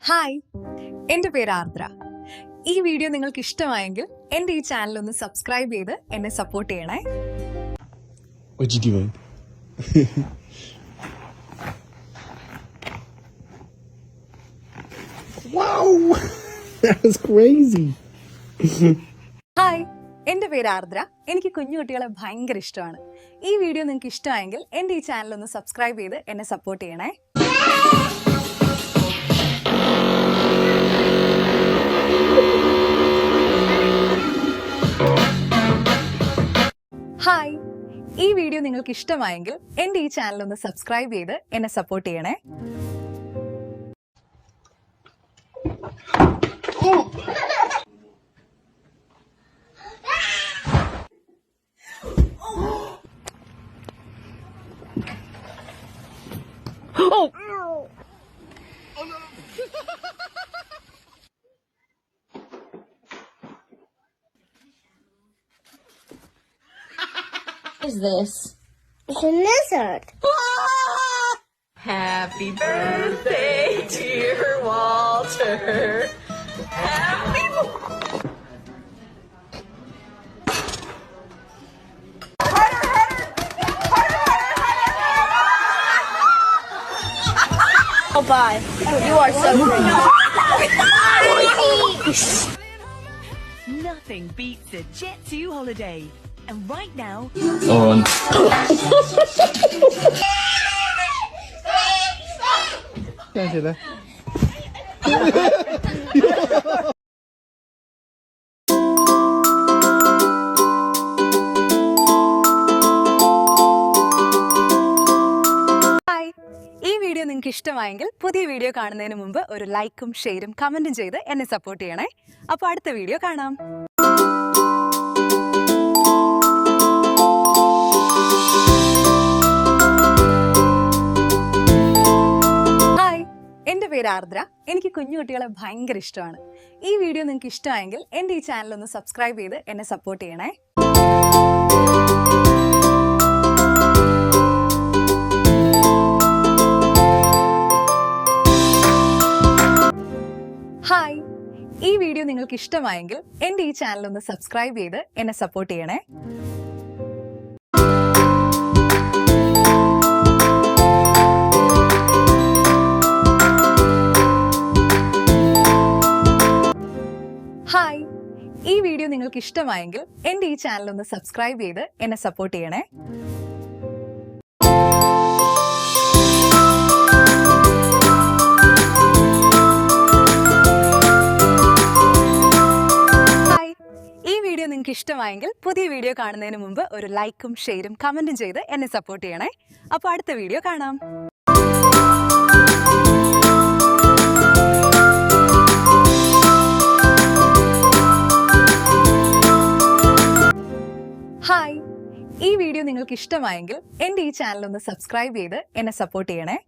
Hi, എൻ്റെ പേര് ആർദ്ര. ഈ വീഡിയോ നിങ്ങൾക്ക് ഇഷ്ടമായെങ്കിൽ എൻ്റെ ഈ ചാനൽ ഒന്ന് സബ്സ്ക്രൈബ് ചെയ്ത് എന്നെ സപ്പോർട്ട് ചെയ്യണേ. What you doing? Wow, that was crazy. Hi, എൻ്റെ പേര് ആർദ്ര. എനിക്ക് കുഞ്ഞുകുട്ടികളെ ഭയങ്കര ഇഷ്ടമാണ്. ഈ വീഡിയോ നിങ്ങൾക്ക് ഇഷ്ടമായെങ്കിൽ എൻ്റെ ഈ ചാനൽ ഒന്ന് സബ്സ്ക്രൈബ് ചെയ്ത് എന്നെ സപ്പോർട്ട് ചെയ്യണേ. ഹായ്, ഈ വീഡിയോ നിങ്ങൾക്ക് ഇഷ്ടമായെങ്കിൽ എൻ്റെ ഈ ചാനൽ ഒന്ന് സബ്സ്ക്രൈബ് ചെയ്ത് എന്നെ സപ്പോർട്ട് ചെയ്യണേ. What is this? It's a lizard. Happy birthday, dear Walter. Happy Oh, bye. You are so Nothing beats a Jet2 holiday. And right now, On. Can't say that. Hi, ഈ video നിങ്ങൾക്ക് ഇഷ്ടമായെങ്കിൽ പുതിയ video കാണുന്നതിന് മുമ്പ് ഒരു ലൈക്കും ഷെയറും കമൻറ്റും ചെയ്ത് എന്നെ സപ്പോർട്ട് ചെയ്യണേ. അപ്പോൾ അടുത്ത വീഡിയോ കാണാം. ഹായ്, എൻ്റെ പേര് ആർദ്ര. എനിക്ക് കുഞ്ഞുകുട്ടികളെ ഭയങ്കര ഇഷ്ടമാണ്. ഈ വീഡിയോ നിങ്ങൾക്ക് ഇഷ്ടമായെങ്കിൽ എൻ്റെ ഈ ചാനൽ ഒന്ന് സബ്സ്ക്രൈബ് ചെയ്ത് എന്നെ സപ്പോർട്ട് ചെയ്യണേ. ഹായ്, ഈ വീഡിയോ നിങ്ങൾക്ക് ഇഷ്ടമായെങ്കിൽ എൻ്റെ ഈ ചാനൽ ഒന്ന് സബ്സ്ക്രൈബ് ചെയ്ത് എന്നെ സപ്പോർട്ട് ചെയ്യണേ. ഹായ്, ഈ വീഡിയോ നിങ്ങൾക്ക് ഇഷ്ടമായെങ്കിൽ എൻ്റെ ഈ ചാനൽ ഒന്ന് സബ്സ്ക്രൈബ് ചെയ്ത് എന്നെ സപ്പോർട്ട് ചെയ്യണേ. ഹായ്, ഈ വീഡിയോ നിങ്ങൾക്ക് ഇഷ്ടമായെങ്കിൽ പുതിയ വീഡിയോ കാണുന്നതിന് മുമ്പ് ഒരു ലൈക്കും ഷെയറും കമൻറ്റും ചെയ്ത് എന്നെ സപ്പോർട്ട് ചെയ്യണേ. അപ്പോൾ അടുത്ത വീഡിയോ കാണാം. ഹായ്, ഈ വീഡിയോ നിങ്ങൾക്ക് ഇഷ്ടമായെങ്കിൽ എൻ്റെ ഈ ചാനൽ ഒന്ന് സബ്സ്ക്രൈബ് ചെയ്ത് എന്നെ സപ്പോർട്ട് ചെയ്യണേ.